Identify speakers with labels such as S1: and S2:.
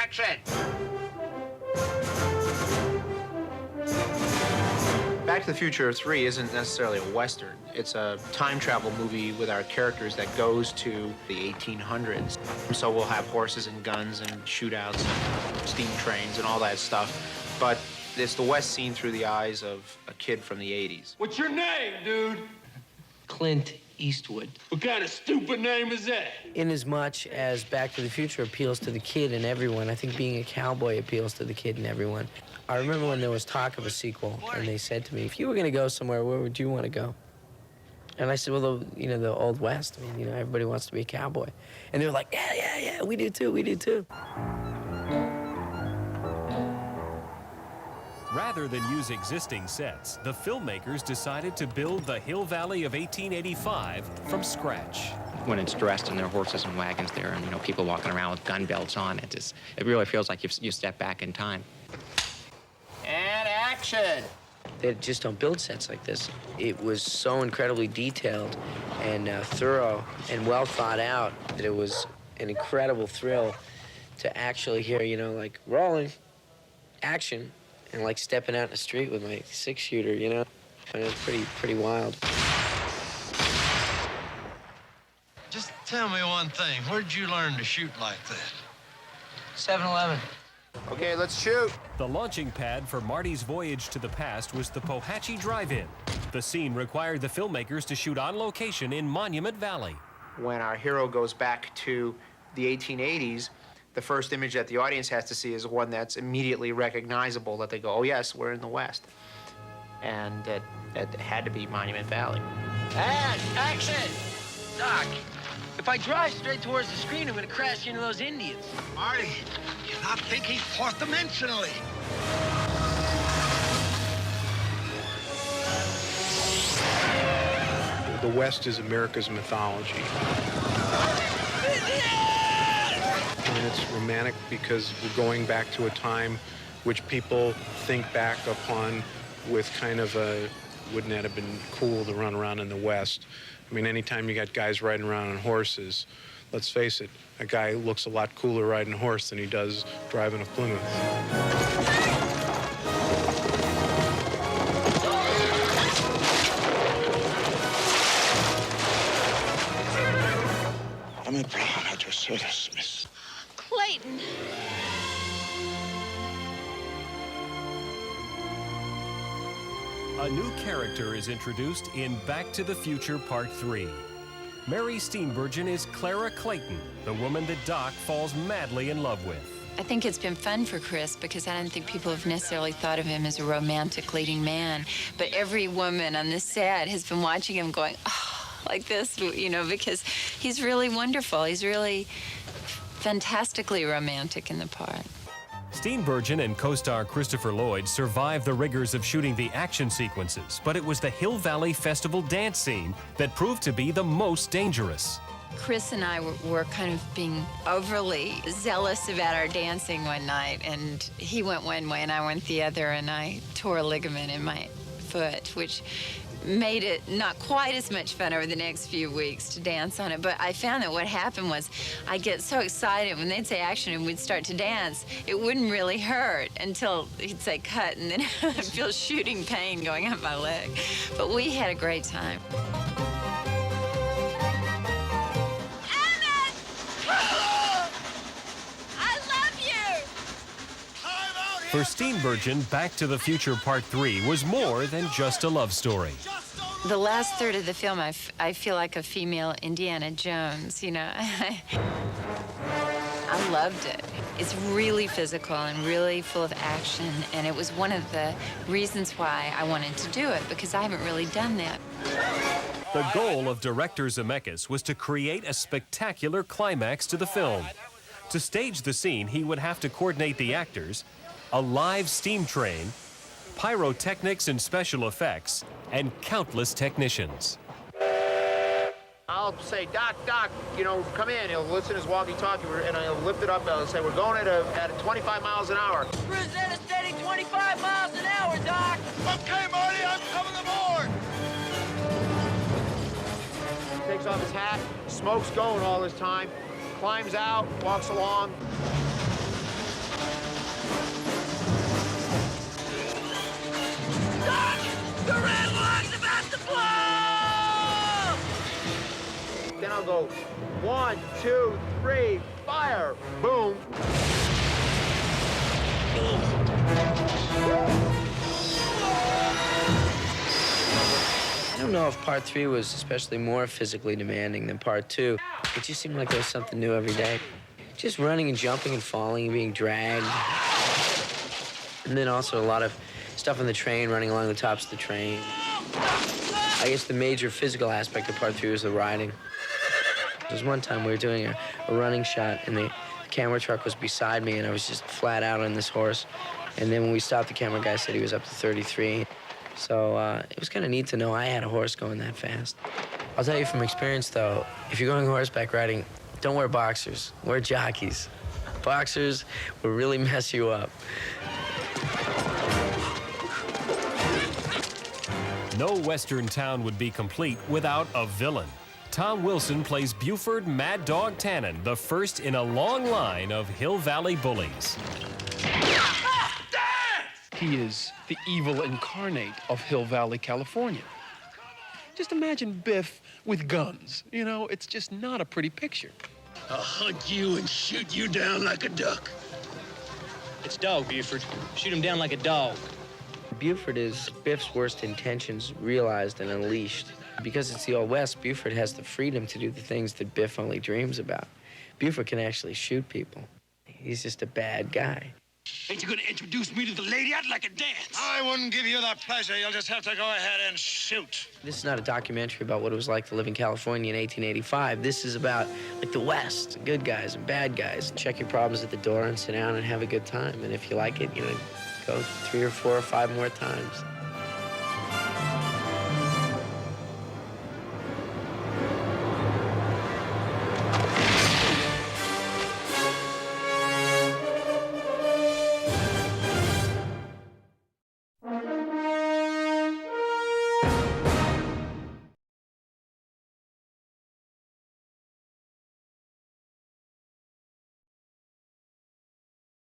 S1: action!
S2: Back to the Future 3 isn't necessarily a Western. It's a time travel movie with our characters that goes to the 1800s. So we'll have horses and guns and shootouts and steam trains and all that stuff. But it's the West seen through the eyes of a kid from the 80s.
S3: What's your name, dude?
S4: Clint Eastwood.
S3: What kind of stupid name is that?
S4: Inasmuch as Back to the Future appeals to the kid and everyone, I think being a cowboy appeals to the kid and everyone. I remember when there was talk of a sequel, and they said to me, if you were going to go somewhere, where would you want to go? And I said, well, the Old West. I mean, everybody wants to be a cowboy. And they were like, yeah, we do too, we do too.
S5: Rather than use existing sets, the filmmakers decided to build the Hill Valley of 1885 from scratch.
S6: When it's dressed in their horses and wagons there, and people walking around with gun belts on, it really feels like you step back in time.
S1: And action!
S4: They just don't build sets like this. It was so incredibly detailed and thorough and well thought out that it was an incredible thrill to actually hear, like rolling, action, and like stepping out in the street with my 6-shooter, And it was pretty wild.
S7: Just tell me one thing. Where'd you learn to shoot like that?
S4: 7-Eleven.
S2: Okay, let's shoot.
S5: The launching pad for Marty's voyage to the past was the Pohatchie Drive-In. The scene required the filmmakers to shoot on location in Monument Valley.
S2: When our hero goes back to the 1880s, the first image that the audience has to see is one that's immediately recognizable, that they go, oh yes, we're in the West. And that had to be Monument Valley.
S1: And action!
S4: Doc, if I drive straight towards the screen, I'm gonna crash into those Indians.
S7: Marty, you're not thinking fourth dimensionally.
S8: The West is America's mythology. And it's romantic because we're going back to a time which people think back upon with kind of a, wouldn't that have been cool to run around in the West? I mean, anytime you got guys riding around on horses, let's face it, a guy looks a lot cooler riding a horse than he does driving a Plymouth.
S7: I'm in Brown at your service, Miss.
S9: Clayton.
S5: A new character is introduced in Back to the Future Part 3. Mary Steenburgen is Clara Clayton, the woman that Doc falls madly in love with.
S9: I think it's been fun for Chris because I don't think people have necessarily thought of him as a romantic leading man. But every woman on this set has been watching him going, oh, like this, because he's really wonderful. He's really fantastically romantic in the part.
S5: Steenburgen and co-star Christopher Lloyd survived the rigors of shooting the action sequences, but it was the Hill Valley Festival dance scene that proved to be the most dangerous.
S9: Chris and I were kind of being overly zealous about our dancing one night, and he went one way and I went the other, and I tore a ligament in my foot, which made it not quite as much fun over the next few weeks to dance on it. But I found that what happened was I'd get so excited when they'd say action and we'd start to dance, it wouldn't really hurt until he'd say cut, and then I'd feel shooting pain going up my leg. But we had a great time. Emmett! I love you!
S5: For Steenburgen, Back to the Future Part 3 was more than just a love story.
S9: The last third of the film, I feel like a female Indiana Jones, I loved it. It's really physical and really full of action, and it was one of the reasons why I wanted to do it, because I haven't really done that.
S5: The goal of director Zemeckis was to create a spectacular climax to the film. To stage the scene, he would have to coordinate the actors, a live steam train, pyrotechnics and special effects, and countless technicians.
S2: I'll say, Doc, come in. He'll listen to his walkie-talkie, and I'll lift it up and I'll say, we're going at 25 miles an hour.
S4: Cruise at a steady 25 miles an hour, Doc.
S7: Okay, Marty, I'm coming aboard.
S2: Takes off his hat, smoke's going all this time, climbs out, walks along. Now go 1, 2, 3, fire! Boom!
S4: I don't know if part 3 was especially more physically demanding than part 2. It just seemed like there was something new every day. Just running and jumping and falling and being dragged. And then also a lot of stuff on the train, running along the tops of the train. I guess the major physical aspect of part 3 was the riding. There was one time we were doing a running shot, and the camera truck was beside me, and I was just flat out on this horse. And then when we stopped, the camera guy said he was up to 33. So it was kind of neat to know I had a horse going that fast. I'll tell you from experience, though, if you're going horseback riding, don't wear boxers. Wear jockeys. Boxers will really mess you up.
S5: No Western town would be complete without a villain. Tom Wilson plays Buford Mad Dog Tannen, the first in a long line of Hill Valley bullies.
S10: He is the evil incarnate of Hill Valley, California. Just imagine Biff with guns. You know, it's just not a pretty picture.
S3: I'll hunt you and shoot you down like a duck.
S11: It's dog, Buford. Shoot him down like a dog.
S4: Buford is Biff's worst intentions realized and unleashed. Because it's the Old West, Buford has the freedom to do the things that Biff only dreams about. Buford can actually shoot people. He's just a bad guy.
S3: Ain't you gonna introduce me to the lady? I'd like a dance.
S7: I wouldn't give you that pleasure. You'll just have to go ahead and shoot.
S4: This is not a documentary about what it was like to live in California in 1885. This is about, like, the West, good guys and bad guys. Check your problems at the door and sit down and have a good time. And if you like it, you know, go 3 or 4 or 5 more times.